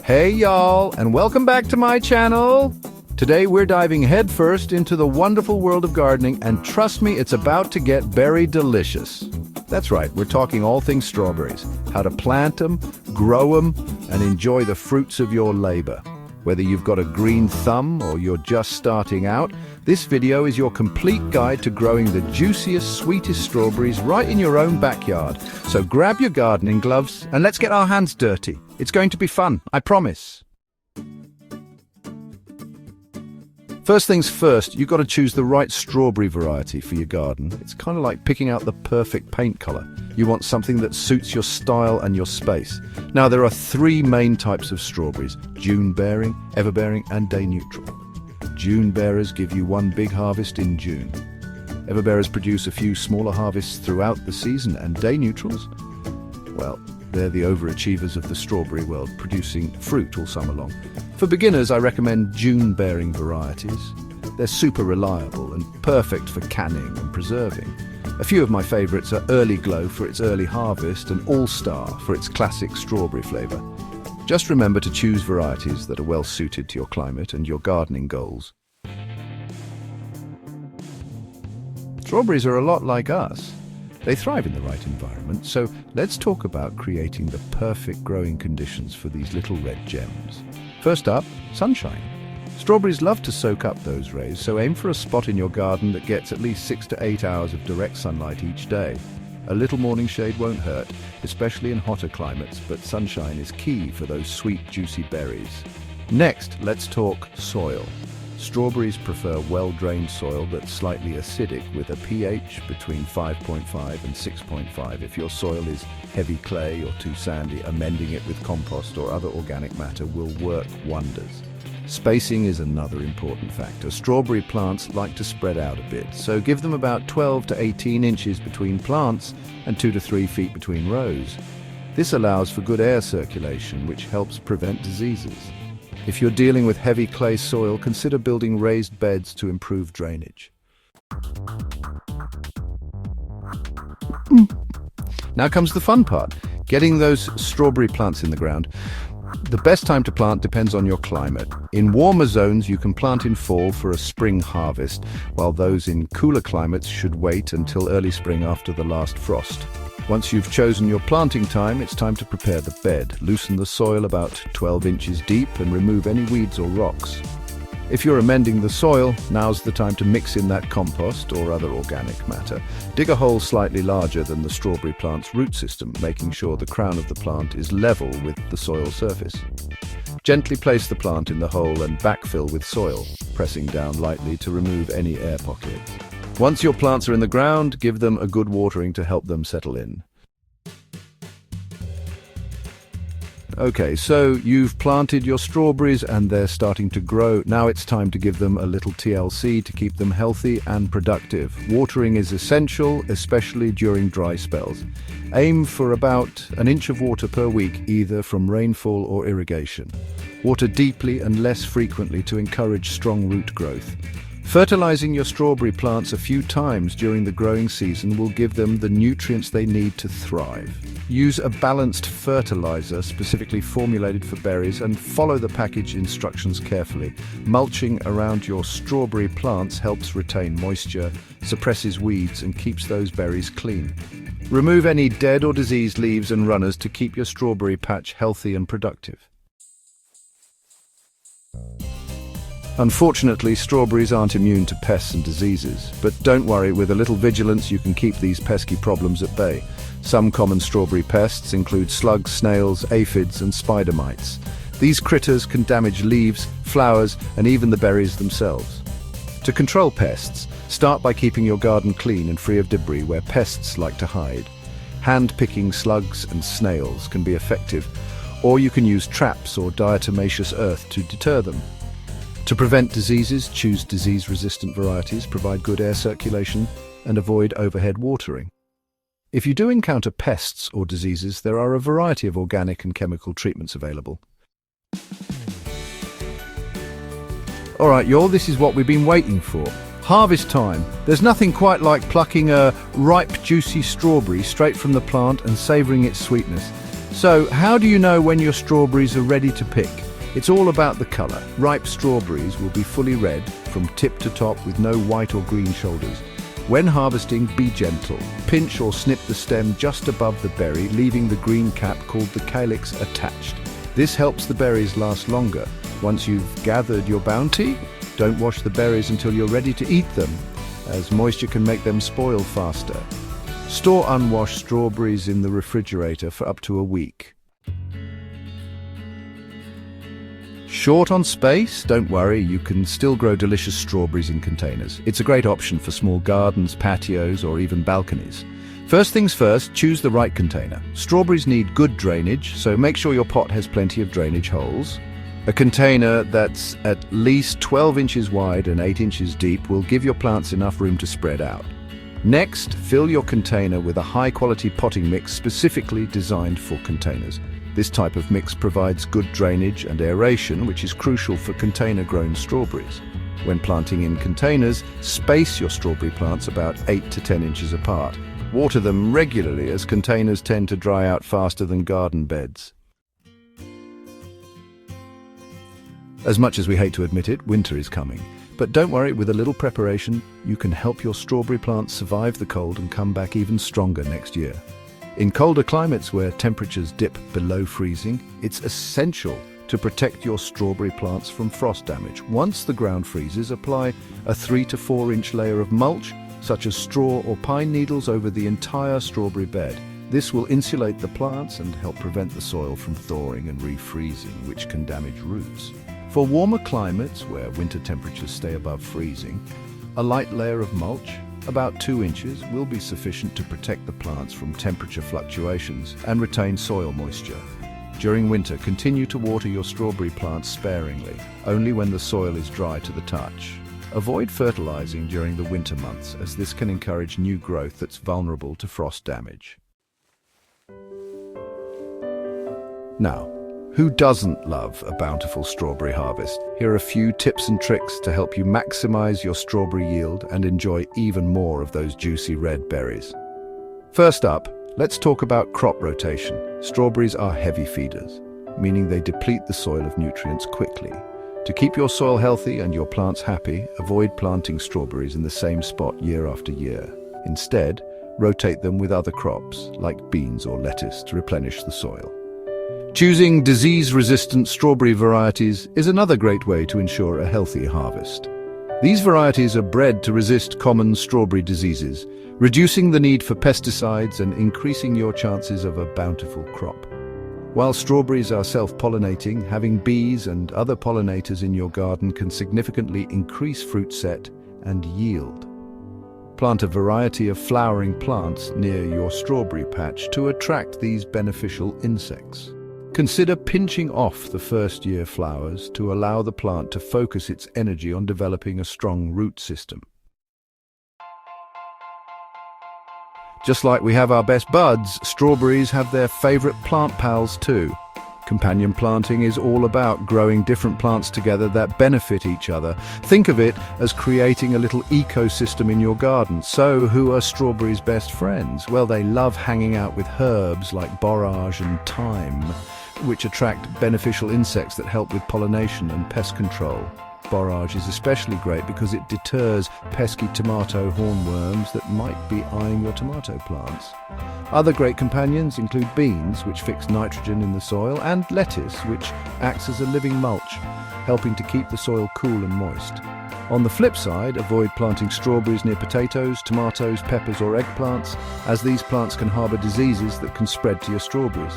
Hey y'all, and welcome back to my channel. Today we're diving headfirst into the wonderful world of gardening, and trust me, it's about to get very delicious. That's right, we're talking all things strawberries, how to plant them, grow them, and enjoy the fruits of your labor. Whether you've got a green thumb or you're just starting out, this video is your complete guide to growing the juiciest, sweetest strawberries right in your own backyard. So grab your gardening gloves and let's get our hands dirty. It's going to be fun, I promise. First things first, you've got to choose the right strawberry variety for your garden. It's kind of like picking out the perfect paint color. You want something that suits your style and your space. Now, there are three main types of strawberries: June-bearing, everbearing, and day-neutral. June-bearers give you one big harvest in June. Everbearers produce a few smaller harvests throughout the season, and day-neutrals, well, they're the overachievers of the strawberry world, producing fruit all summer long. For beginners, I recommend June-bearing varieties. They're super reliable and perfect for canning and preserving. A few of my favorites are Early Glow for its early harvest and All Star for its classic strawberry flavor. Just remember to choose varieties that are well suited to your climate and your gardening goals. Strawberries are a lot like us. They thrive in the right environment, so let's talk about creating the perfect growing conditions for these little red gems. First up, sunshine. Strawberries love to soak up those rays, so aim for a spot in your garden that gets at least 6 to 8 hours of direct sunlight each day. A little morning shade won't hurt, especially in hotter climates, but sunshine is key for those sweet, juicy berries. Next, let's talk soil. Strawberries prefer well-drained soil that's slightly acidic with a pH between 5.5 and 6.5. If your soil is heavy clay or too sandy, amending it with compost or other organic matter will work wonders. Spacing is another important factor. Strawberry plants like to spread out a bit, so give them about 12 to 18 inches between plants and 2 to 3 feet between rows. This allows for good air circulation, which helps prevent diseases. If you're dealing with heavy clay soil, consider building raised beds to improve drainage. Now comes the fun part, getting those strawberry plants in the ground. The best time to plant depends on your climate. In warmer zones, you can plant in fall for a spring harvest, while those in cooler climates should wait until early spring after the last frost. Once you've chosen your planting time, it's time to prepare the bed. Loosen the soil about 12 inches deep and remove any weeds or rocks. If you're amending the soil, now's the time to mix in that compost or other organic matter. Dig a hole slightly larger than the strawberry plant's root system, making sure the crown of the plant is level with the soil surface. Gently place the plant in the hole and backfill with soil, pressing down lightly to remove any air pockets. Once your plants are in the ground, give them a good watering to help them settle in. Okay, so you've planted your strawberries and they're starting to grow. Now it's time to give them a little TLC to keep them healthy and productive. Watering is essential, especially during dry spells. Aim for about an inch of water per week, either from rainfall or irrigation. Water deeply and less frequently to encourage strong root growth. Fertilizing your strawberry plants a few times during the growing season will give them the nutrients they need to thrive. Use a balanced fertilizer specifically formulated for berries and follow the package instructions carefully. Mulching around your strawberry plants helps retain moisture, suppresses weeds, and keeps those berries clean. Remove any dead or diseased leaves and runners to keep your strawberry patch healthy and productive. Unfortunately, strawberries aren't immune to pests and diseases, but don't worry, with a little vigilance you can keep these pesky problems at bay. Some common strawberry pests include slugs, snails, aphids, and spider mites. These critters can damage leaves, flowers, and even the berries themselves. To control pests, start by keeping your garden clean and free of debris where pests like to hide. Hand-picking slugs and snails can be effective, or you can use traps or diatomaceous earth to deter them. To prevent diseases, choose disease-resistant varieties, provide good air circulation, and avoid overhead watering. If you do encounter pests or diseases, there are a variety of organic and chemical treatments available. All right, y'all, this is what we've been waiting for. Harvest time. There's nothing quite like plucking a ripe, juicy strawberry straight from the plant and savouring its sweetness. So, how do you know when your strawberries are ready to pick? It's all about the color. Ripe strawberries will be fully red from tip to top with no white or green shoulders. When harvesting, be gentle. Pinch or snip the stem just above the berry, leaving the green cap called the calyx attached. This helps the berries last longer. Once you've gathered your bounty, don't wash the berries until you're ready to eat them, as moisture can make them spoil faster. Store unwashed strawberries in the refrigerator for up to a week. Short on space? Don't worry, you can still grow delicious strawberries in containers. It's a great option for small gardens, patios, or even balconies. First things first, choose the right container. Strawberries need good drainage, so make sure your pot has plenty of drainage holes. A container that's at least 12 inches wide and 8 inches deep will give your plants enough room to spread out. Next, fill your container with a high-quality potting mix specifically designed for containers. This type of mix provides good drainage and aeration, which is crucial for container-grown strawberries. When planting in containers, space your strawberry plants about 8 to 10 inches apart. Water them regularly, as containers tend to dry out faster than garden beds. As much as we hate to admit it, winter is coming. But don't worry, with a little preparation, you can help your strawberry plants survive the cold and come back even stronger next year. In colder climates where temperatures dip below freezing, it's essential to protect your strawberry plants from frost damage. Once the ground freezes, apply a 3 to 4 inch layer of mulch, such as straw or pine needles, over the entire strawberry bed. This will insulate the plants and help prevent the soil from thawing and refreezing, which can damage roots. For warmer climates where winter temperatures stay above freezing, a light layer of mulch, about 2 inches, will be sufficient to protect the plants from temperature fluctuations and retain soil moisture. During winter, continue to water your strawberry plants sparingly, only when the soil is dry to the touch. Avoid fertilizing during the winter months, as this can encourage new growth that's vulnerable to frost damage. Now, who doesn't love a bountiful strawberry harvest? Here are a few tips and tricks to help you maximize your strawberry yield and enjoy even more of those juicy red berries. First up, let's talk about crop rotation. Strawberries are heavy feeders, meaning they deplete the soil of nutrients quickly. To keep your soil healthy and your plants happy, avoid planting strawberries in the same spot year after year. Instead, rotate them with other crops, like beans or lettuce, to replenish the soil. Choosing disease-resistant strawberry varieties is another great way to ensure a healthy harvest. These varieties are bred to resist common strawberry diseases, reducing the need for pesticides and increasing your chances of a bountiful crop. While strawberries are self-pollinating, having bees and other pollinators in your garden can significantly increase fruit set and yield. Plant a variety of flowering plants near your strawberry patch to attract these beneficial insects. Consider pinching off the first-year flowers to allow the plant to focus its energy on developing a strong root system. Just like we have our best buds, strawberries have their favorite plant pals too. Companion planting is all about growing different plants together that benefit each other. Think of it as creating a little ecosystem in your garden. So, who are strawberries' best friends? Well, they love hanging out with herbs like borage and thyme, which attract beneficial insects that help with pollination and pest control. Borage is especially great because it deters pesky tomato hornworms that might be eyeing your tomato plants. Other great companions include beans, which fix nitrogen in the soil, and lettuce, which acts as a living mulch, helping to keep the soil cool and moist. On the flip side, avoid planting strawberries near potatoes, tomatoes, peppers, or eggplants, as these plants can harbor diseases that can spread to your strawberries.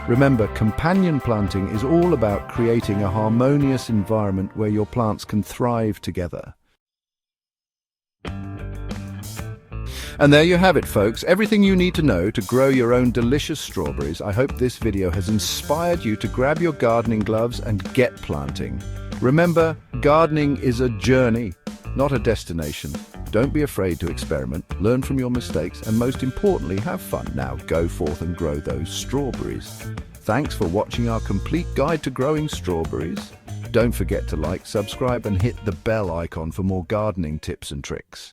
Remember, companion planting is all about creating a harmonious environment where your plants can thrive together. And there you have it, folks. Everything you need to know to grow your own delicious strawberries. I hope this video has inspired you to grab your gardening gloves and get planting. Remember, gardening is a journey, not a destination. Don't be afraid to experiment, learn from your mistakes, and most importantly, have fun. Now go forth and grow those strawberries. Thanks for watching our complete guide to growing strawberries. Don't forget to like, subscribe, and hit the bell icon for more gardening tips and tricks.